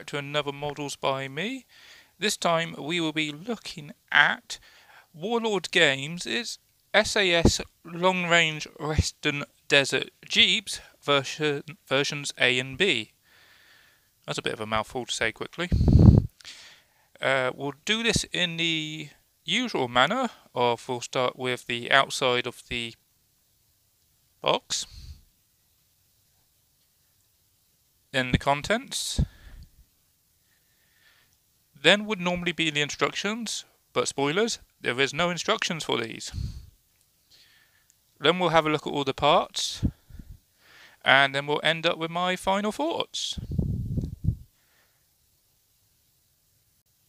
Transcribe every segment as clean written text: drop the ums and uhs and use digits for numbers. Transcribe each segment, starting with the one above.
to another models by me. This time we will be looking at Warlord Games' SAS Long Range Western Desert Jeeps versions A and B. That's a bit of a mouthful to say quickly. We'll do this in the usual manner of we'll start with the outside of the box, then the contents, then would normally be the instructions, but spoilers, there is no instructions for these. Then we'll have a look at all the parts, and then we'll end up with my final thoughts.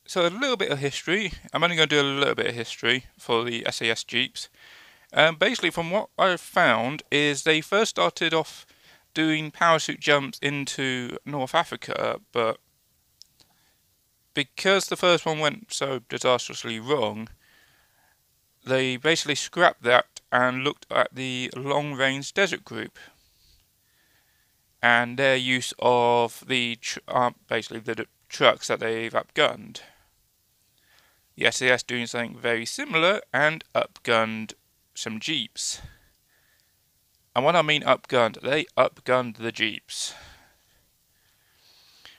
So a little bit of history. I'm only going to do a little bit of history for the SAS Jeeps. Basically, from what I've found, is they first started off doing parachute jumps into North Africa, but because the first one went so disastrously wrong, they basically scrapped that and looked at the long-range desert group and their use of the basically the trucks that they've upgunned. The SAS doing something very similar and upgunned some Jeeps. And when I mean upgunned, they upgunned the Jeeps.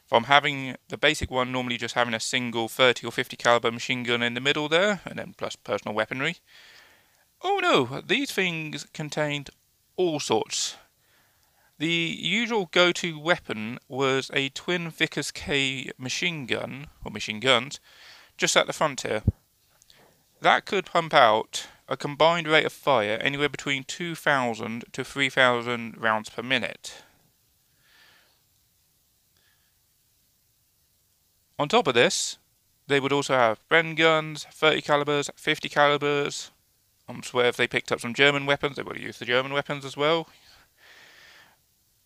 From having the basic one normally just having a single 30 or 50 caliber machine gun in the middle there, and then plus personal weaponry. Oh no, these things contained all sorts. The usual go-to weapon was a twin Vickers K machine gun, or machine guns, just at the front here. That could pump out a combined rate of fire anywhere between 2,000 to 3,000 rounds per minute. On top of this, they would also have Bren guns, 30 calibers, 50 calibers. I swear if they picked up some German weapons, they would have used the German weapons as well.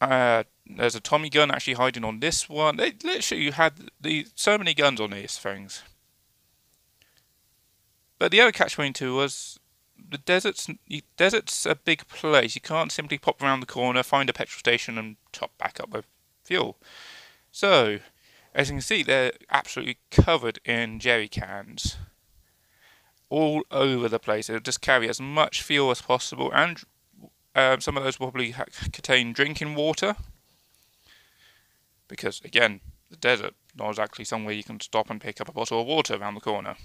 There's a Tommy gun actually hiding on this one. They literally had so many guns on these things. But the other catch-22 was the desert's a big place. You can't simply pop around the corner, find a petrol station and top back up with fuel. So, as you can see, they're absolutely covered in jerry cans. All over the place. They'll just carry as much fuel as possible, and some of those will probably contain drinking water. Because, again, the desert, not exactly somewhere you can stop and pick up a bottle of water around the corner.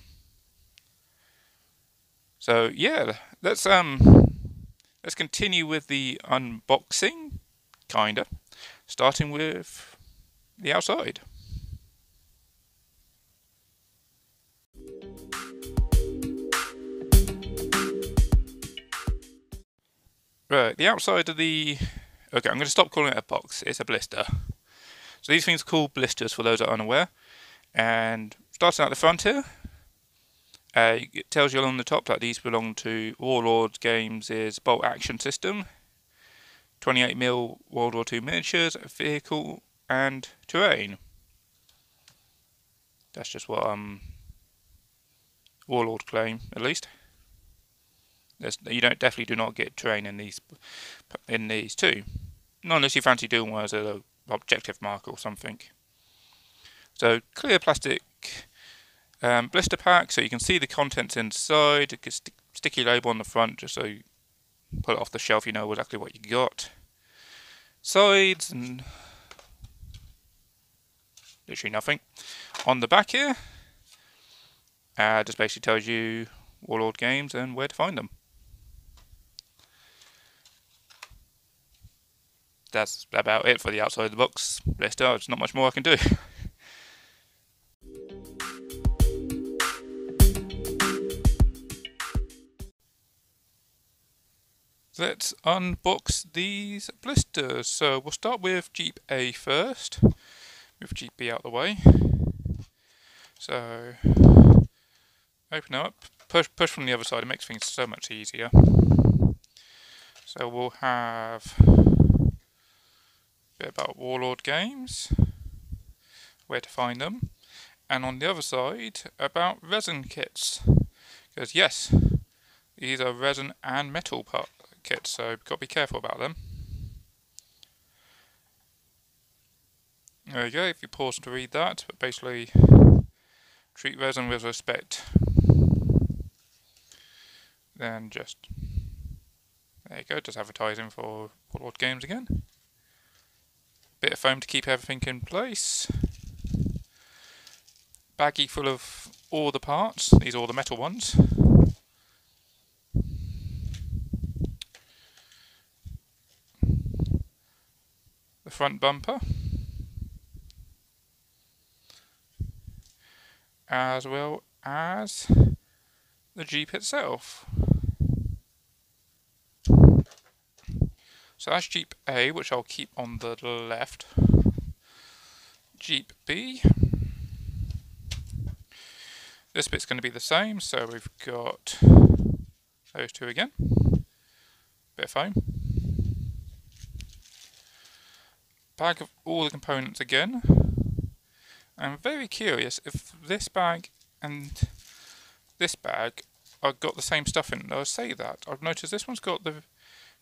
So yeah, let's continue with the unboxing, kinda, starting with the outside. Right, the outside of the... Okay, I'm going to stop calling it a box, it's a blister. So these things are called blisters for those that are unaware. And starting at the front here, it tells you on the top that these belong to Warlord Games' bolt action system, 28mm World War II miniatures, vehicle and terrain. That's just what Warlord claim, at least. You definitely do not get terrain in these two, not unless you fancy doing one as an objective marker or something. So clear plastic. Blister pack, so you can see the contents inside. A sticky label on the front, just so you pull it off the shelf, you know exactly what you got. Sides and literally nothing. On the back here, just basically tells you Warlord Games and where to find them. That's about it for the outside of the box blister. There's not much more I can do. Let's unbox these blisters. So we'll start with Jeep A first. Move Jeep B out of the way. So open up, push from the other side. It makes things so much easier. So we'll have a bit about Warlord Games, where to find them, and on the other side about resin kits. Because yes, these are resin and metal kits, so got to be careful about them. There you go, if you pause to read that, but basically treat resin with respect. Then just, there you go, just advertising for Warlord games again. Bit of foam to keep everything in place. Baggie full of all the parts, these are all the metal ones. The front bumper, as well as the Jeep itself. So that's Jeep A, which I'll keep on the left. Jeep B. This bit's going to be the same, so we've got those two again. Bit of foam. Bag of all the components again. I'm very curious if this bag and this bag have got the same stuff in it. I'll say that. I've noticed this one's got the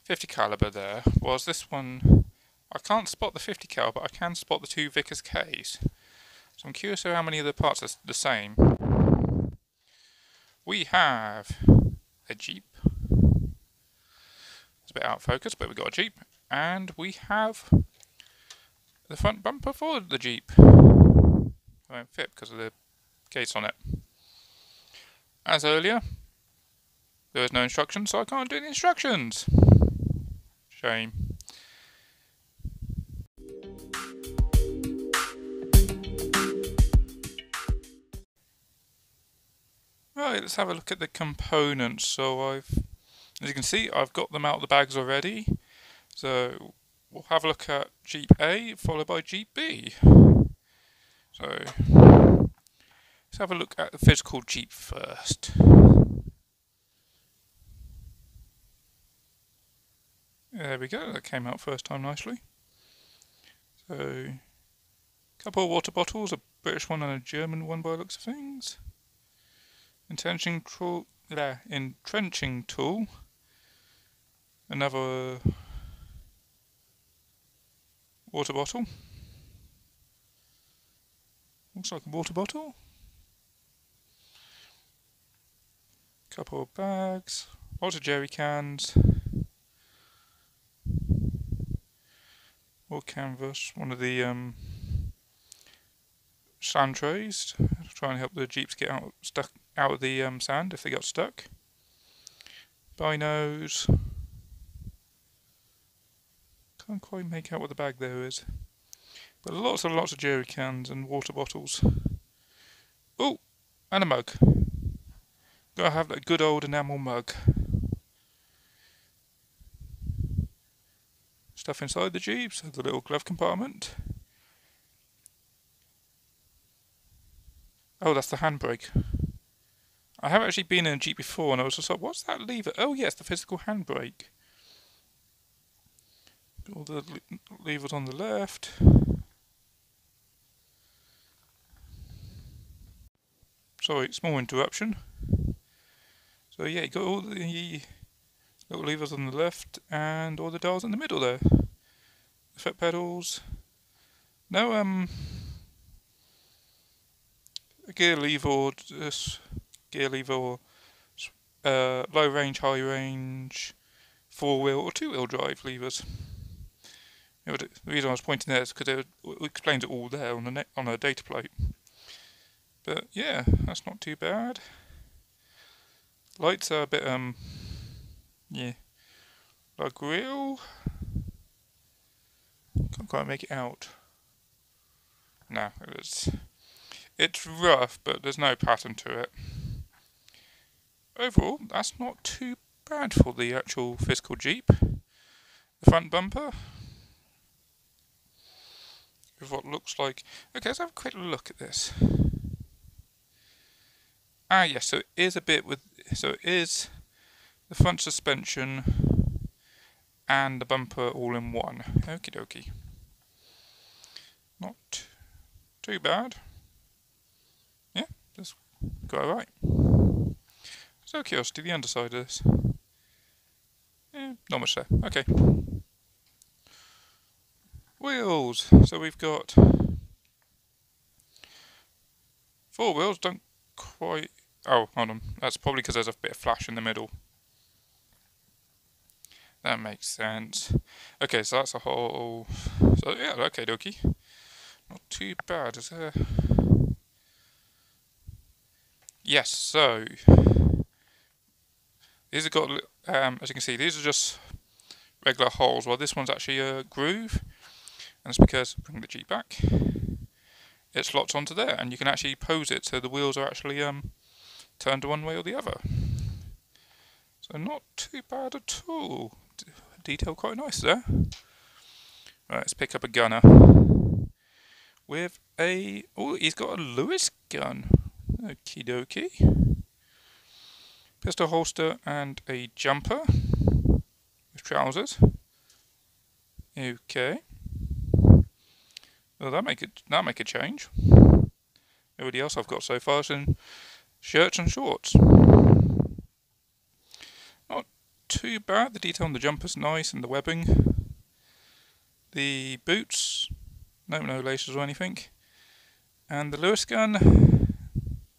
50 caliber there, whereas this one, I can't spot the 50 cal, but I can spot the two Vickers Ks. So I'm curious how many of the parts are the same. We have a Jeep. It's a bit out of focus, but we've got a Jeep. And we have the front bumper for the Jeep. It won't fit because of the case on it. As earlier, there was no instructions, so I can't do the instructions. Shame. Right, let's have a look at the components. So as you can see, I've got them out of the bags already. So we'll have a look at Jeep A, followed by Jeep B. So let's have a look at the physical Jeep first. There we go, that came out first time nicely. So, a couple of water bottles, a British one and a German one by the looks of things. Entrenching tool. Another water bottle. Looks like a water bottle. Couple of bags. Lots of jerry cans. Or canvas. One of the sand trays to try and help the Jeeps get out of the sand if they got stuck. Binos. Can't quite make out what the bag there is. But lots and lots of jerry cans and water bottles. Oh, and a mug. Gotta have that good old enamel mug. Stuff inside the Jeep, so the little glove compartment. Oh, that's the handbrake. I have actually been in a Jeep before and I was just like, what's that lever? Oh yes, the physical handbrake. All the levers on the left. Sorry, small interruption. So yeah, you got all the little levers on the left and all the dials in the middle there. The foot pedals. No gear lever or low range, high range, 4-wheel or 2-wheel drive levers. The reason I was pointing there is because it explains it all there on a data plate. But yeah, that's not too bad. Lights are a bit yeah, like grill. Can't quite make it out. No, it's rough, but there's no pattern to it. Overall, that's not too bad for the actual physical Jeep. The front bumper, with what looks like. Okay, let's have a quick look at this. Ah, yes, so it is it is the front suspension and the bumper all in one. Okie dokie. Not too bad. Yeah, that's got it right. So curiosity, the underside of this. Yeah, not much there. Okay. Wheels. So we've got Four wheels don't quite... Oh, hold on. That's probably because there's a bit of flash in the middle. That makes sense. Okay, so that's a whole... So yeah, okay, dokie. Not too bad, is there? Yes, so... These have got, as you can see, these are just regular holes. Well, this one's actually a groove. And it's because, bring the Jeep back, it slots onto there. And you can actually pose it so the wheels are actually turned one way or the other. So not too bad at all. Detail quite nice there. Right, let's pick up a gunner with a... Oh, he's got a Lewis gun. Okie dokie. Pistol holster and a jumper with trousers. Okay. Well, that'll make a change. Everybody else I've got so far is in shirts and shorts. Not too bad. The detail on the jumper's nice and the webbing. The boots, no laces or anything. And the Lewis gun,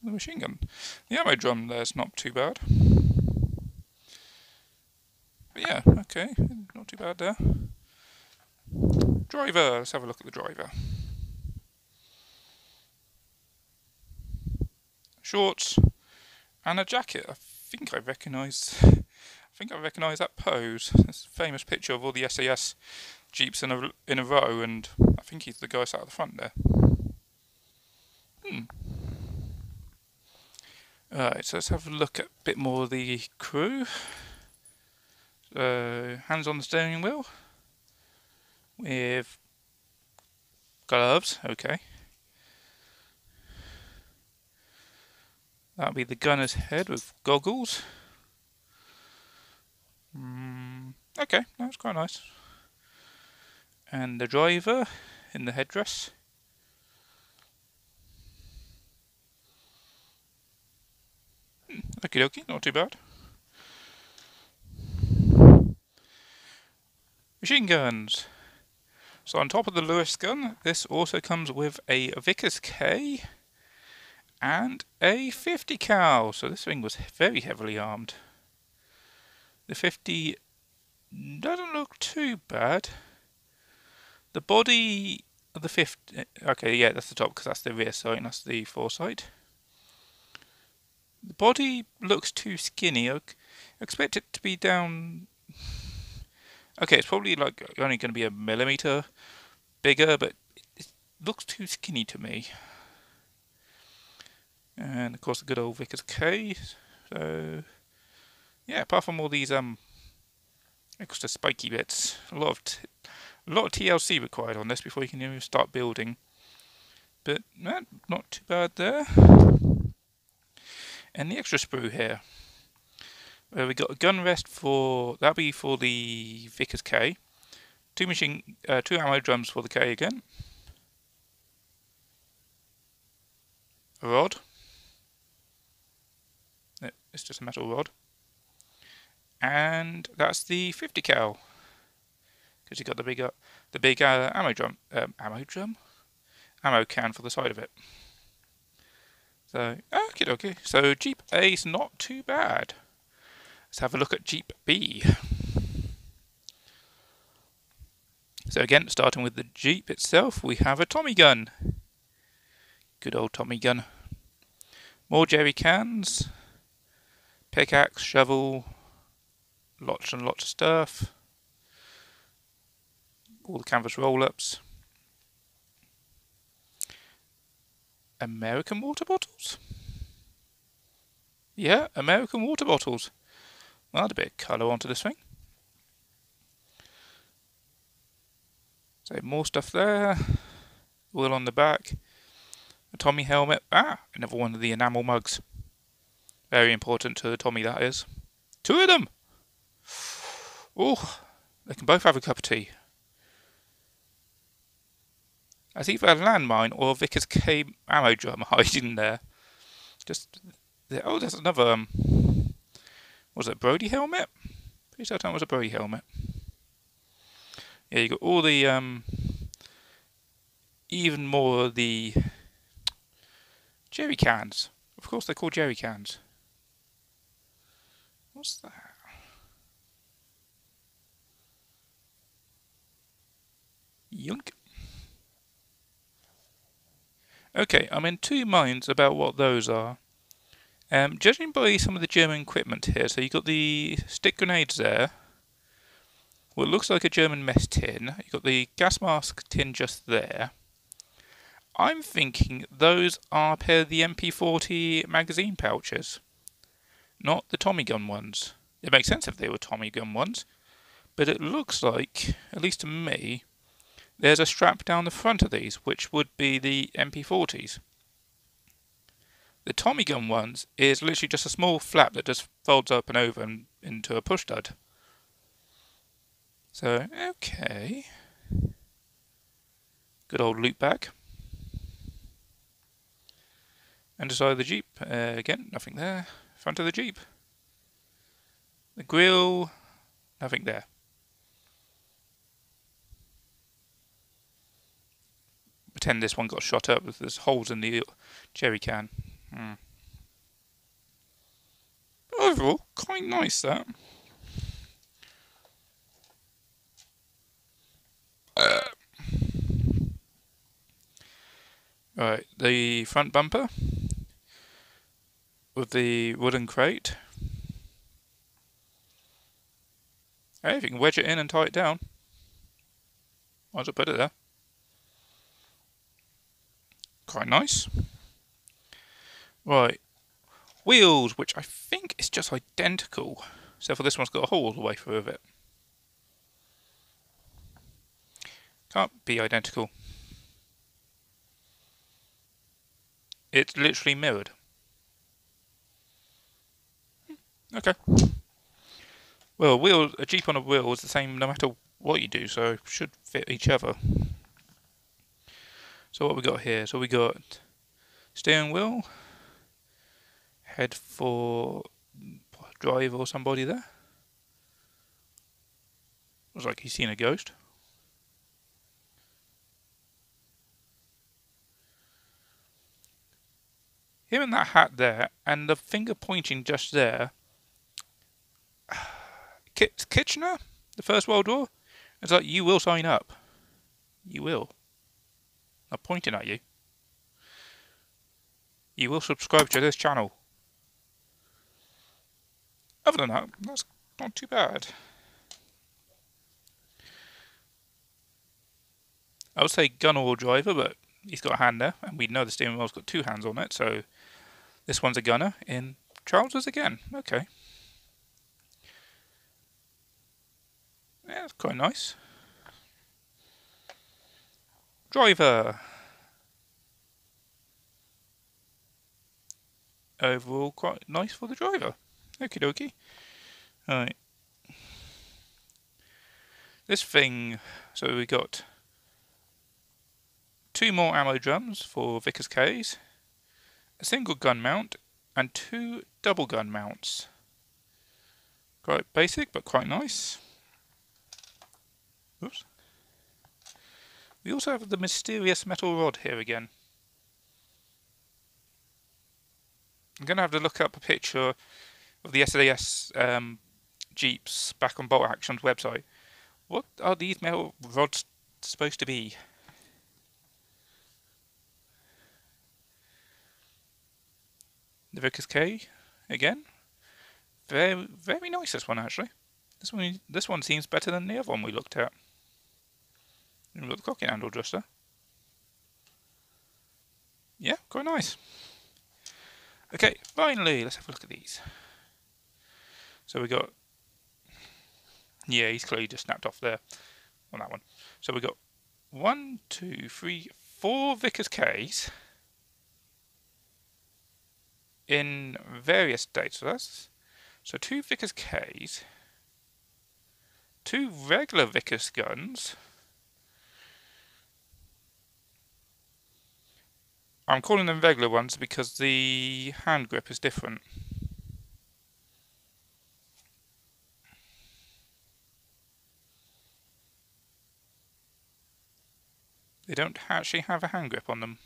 the machine gun. The ammo drum there's not too bad. But yeah, okay, not too bad there. Driver, let's have a look at the driver. Shorts and a jacket. I think I recognise that pose. This famous picture of all the SAS Jeeps in a row, and I think he's the guy sat at the front there. Alright, so let's have a look at a bit more of the crew. Hands on the steering wheel with gloves, okay. That'll be the gunner's head with goggles. Okay, that's quite nice. And the driver in the headdress. Okie dokie, not too bad. Machine guns. So on top of the Lewis gun, this also comes with a Vickers K and a 50 cal. So this thing was very heavily armed. The 50 doesn't look too bad. The body of the 50, okay, yeah, that's the top because that's the rear sight and that's the foresight. The body looks too skinny. I expect it to be down. Okay, it's probably like only going to be a millimetre bigger, but it looks too skinny to me. And of course the good old Vickers K. So yeah, apart from all these extra spiky bits, a lot of TLC required on this before you can even start building. But not too bad there. And the extra sprue here. We got a gun rest for, that'll be for the Vickers K. Two ammo drums for the K again. A rod. It's just a metal rod. And that's the 50 cal. Because you got the big ammo can for the side of it. So, okie dokie. So Jeep A's not too bad. Let's have a look at Jeep B. So again, starting with the Jeep itself, we have a Tommy gun. Good old Tommy gun. More jerry cans, pickaxe, shovel, lots and lots of stuff. All the canvas roll-ups. American water bottles? Yeah, American water bottles. Well, add a bit of colour onto this thing. So more stuff there. Wheel on the back. A Tommy helmet. Another one of the enamel mugs. Very important to the Tommy, that is. Two of them! Oh, they can both have a cup of tea. That's either a landmine or a Vickers K ammo drum hiding there. Just there. Oh, there's another. Was it a Brody helmet? Pretty certain it was a Brody helmet. Yeah, you got all the even more of the Jerry cans. Of course they're called jerry cans. What's that? Yunk. Okay, I'm in two minds about what those are. Judging by some of the German equipment here, so you've got the stick grenades there. What looks like a German mess tin. You've got the gas mask tin just there. I'm thinking those are a pair of the MP40 magazine pouches, not the Tommy gun ones. It makes sense if they were Tommy gun ones, but it looks like, at least to me, there's a strap down the front of these, which would be the MP40s. The Tommy gun ones is literally just a small flap that just folds up and over and into a push stud. So, okay. Good old loot bag. Underside of the Jeep, again, nothing there. Front of the Jeep. The grille, nothing there. Pretend this one got shot up, there's holes in the jerry can. Overall, quite nice that. Right, the front bumper with the wooden crate. Hey, if you can wedge it in and tie it down, might as well put it there. Quite nice. Right, wheels, which I think is just identical, except for this one's got a hole all the way through of it. Can't be identical. It's literally mirrored. Okay. Well, a Jeep on a wheel is the same no matter what you do, so it should fit each other. So what we got here? So we got steering wheel, head for drive or somebody there. Looks like he's seen a ghost. Him in that hat there, and the finger pointing just there. Kitchener, the First World War. It's like, you will sign up. You will. I'm pointing at you. You will subscribe to this channel. Other than that, that's not too bad. I would say gun or driver, but he's got a hand there, and we know the steering wheel's got two hands on it, so this one's a gunner in trousers again. Okay. Yeah, that's quite nice. Driver. Overall, quite nice for the driver. Okie dokie. Alright. This thing, so we got two more ammo drums for Vickers K's, a single gun mount, and two double gun mounts. Quite basic, but quite nice. Oops. We also have the mysterious metal rod here again. I'm going to have to look up a picture of the SAS Jeeps back on Bolt Action's website. What are these metal rods supposed to be? The Vickers K again. Very, very nice, this one actually. This one seems better than the other one we looked at. We've got the cocking handle adjuster. Yeah, quite nice. Okay, finally, let's have a look at these. So we got, yeah, he's clearly just snapped off there on that one. So we got 1, 2, 3, 4 Vickers K's in various dates. So 2 Vickers K's, 2 regular Vickers guns. I'm calling them regular ones because the hand grip is different. They don't actually have a hand grip on them.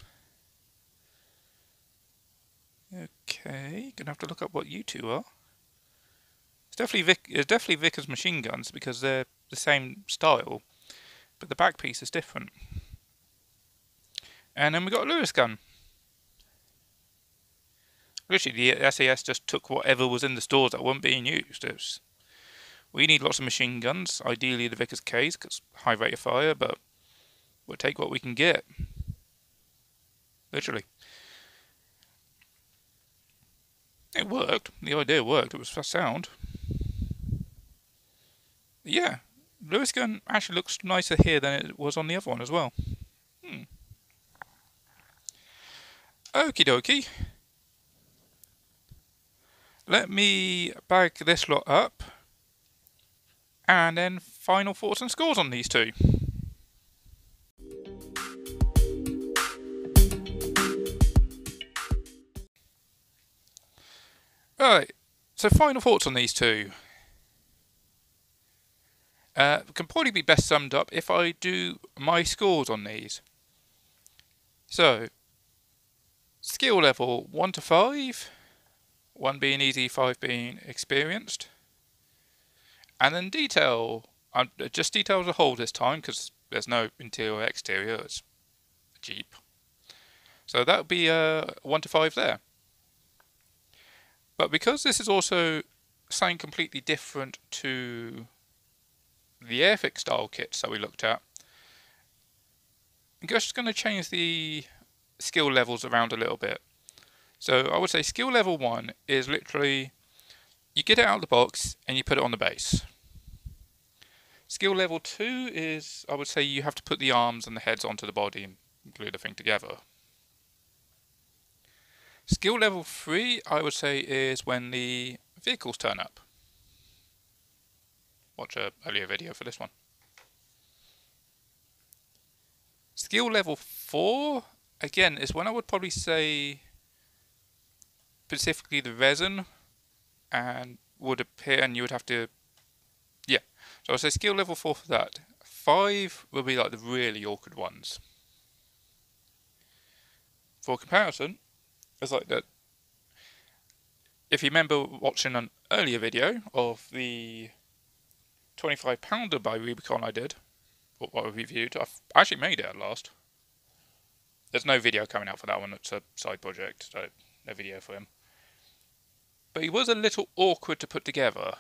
Okay, gonna have to look up what you two are. It's definitely Vickers machine guns because they're the same style, but the back piece is different. And then we got a Lewis gun. Literally, the SAS just took whatever was in the stores that weren't being used. We need lots of machine guns, ideally the Vickers Ks, because high rate of fire, but we'll take what we can get. Literally. It worked. The idea worked. It was for sound. Yeah, Lewis gun actually looks nicer here than it was on the other one as well. Okie dokie. Let me bag this lot up, and then final thoughts and scores on these two. Right, so final thoughts on these two. Can probably be best summed up if I do my scores on these. So, skill level 1 to 5, 1 being easy, 5 being experienced. And then detail, just detail as a whole this time because there's no interior or exterior, it's a Jeep. So that would be 1 to 5 there. But because this is also something completely different to the Airfix style kits that we looked at, I'm just going to change the skill levels around a little bit. So I would say skill level 1 is literally, you get it out of the box and you put it on the base. Skill level 2 is, I would say you have to put the arms and the heads onto the body and glue the thing together. Skill level 3, I would say, is when the vehicles turn up. Watch an earlier video for this one. Skill level 4, again, is when I would probably say specifically the resin and would appear, and you would have to, yeah. So I would say skill level 4 for that. 5 will be like the really awkward ones. For comparison, it's like that. If you remember watching an earlier video of the 25-pounder by Rubicon I did, or what I reviewed, I've actually made it at last. There's no video coming out for that one, it's a side project, so no video for him. But he was a little awkward to put together.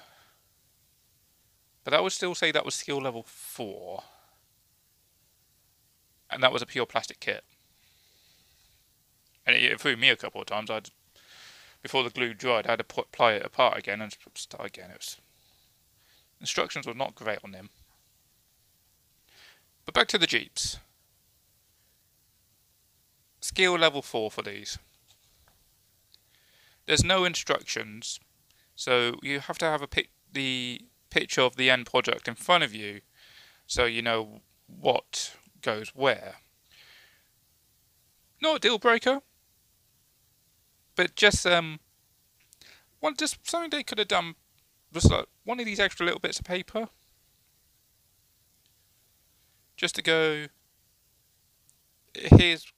But I would still say that was skill level 4. And that was a pure plastic kit. And it threw me a couple of times. Before the glue dried, I had to ply it apart again and start again. Instructions were not great on them. But back to the Jeeps. Skill level 4 for these. There's no instructions, so you have to have the picture of the end product in front of you, so you know what goes where. Not a deal breaker, but just something they could have done. Just like one of these extra little bits of paper, just to go. Here's,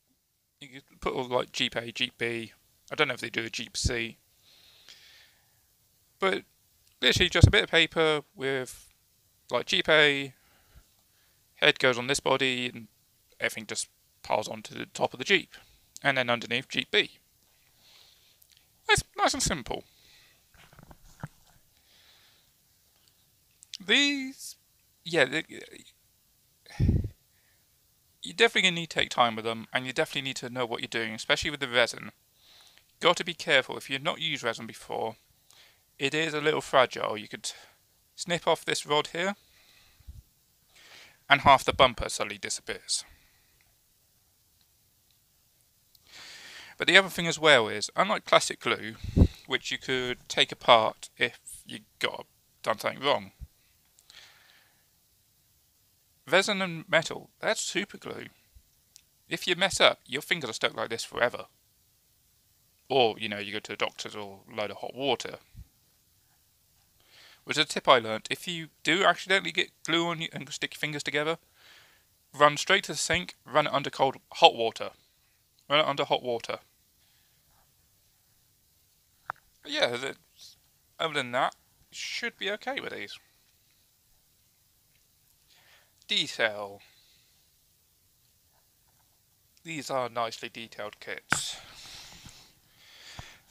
you could put all like Jeep A, Jeep B. I don't know if they do a Jeep C, but literally just a bit of paper with like Jeep A, head goes on this body and everything just piles onto the top of the Jeep, and then underneath Jeep B. Nice and simple. These, yeah, you're definitely going to need to take time with them, and you definitely need to know what you're doing, especially with the resin. Got to be careful. If you've not used resin before, it is a little fragile. You could snip off this rod here, and half the bumper suddenly disappears. But the other thing as well is, unlike plastic glue, which you could take apart if you done something wrong, resin and metal, that's super glue. If you mess up, your fingers are stuck like this forever. Or, you go to the doctor's or a load of hot water. Which is a tip I learnt. If you do accidentally get glue on you and stick your fingers together, run straight to the sink, run it under hot water. Run it under hot water. yeah, other than that, should be okay with these. Detail. These are nicely detailed kits.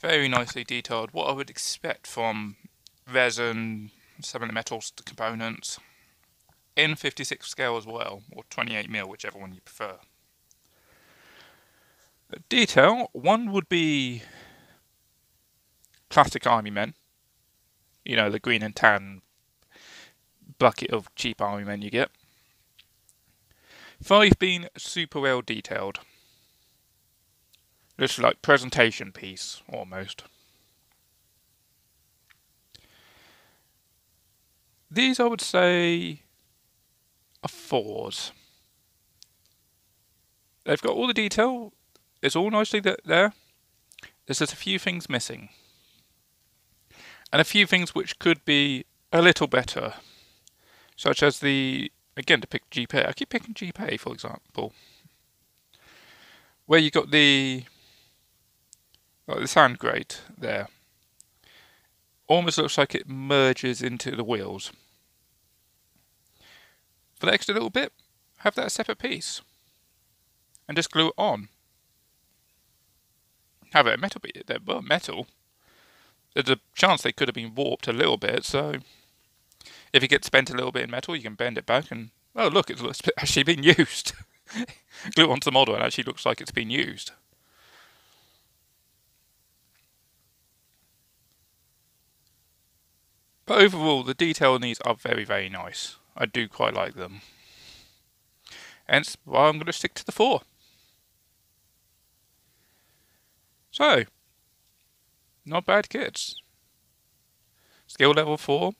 Very nicely detailed. What I would expect from resin, some of the metals components. In 56 scale as well, or 28mm, whichever one you prefer. Detail, one would be classic army men. You know, the green and tan bucket of cheap army men you get. 5 being super well detailed. Just like presentation piece, almost. These I would say are 4s. They've got all the detail. It's all nicely there. There's just a few things missing. And a few things which could be a little better. Such as again to pick GPA. I keep picking GPA for example. Where you got the sound grate there. Almost looks like it merges into the wheels. For the extra little bit, have that a separate piece. And just glue it on. Have it a metal bit. They're metal. There's a chance they could have been warped a little bit, so if it gets bent a little bit in metal, you can bend it back and, oh look, it's actually been used. Glue it onto the model and it actually looks like it's been used. But overall, the detail in these are very, very nice. I do quite like them. Hence why I'm going to stick to the 4. So, not bad kits. Skill level 4,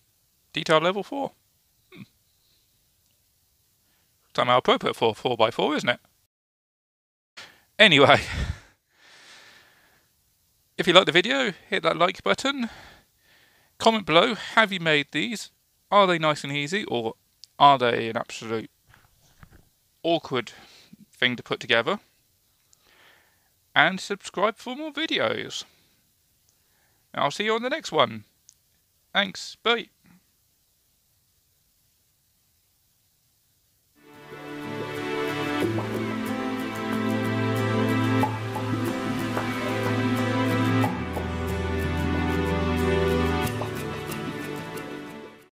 detail level 4. Somehow appropriate for 4x4, isn't it? Anyway, if you like the video, hit that like button. Comment below, have you made these? Are they nice and easy, or are they an absolute awkward thing to put together? And subscribe for more videos. I'll see you on the next one. Thanks, bye.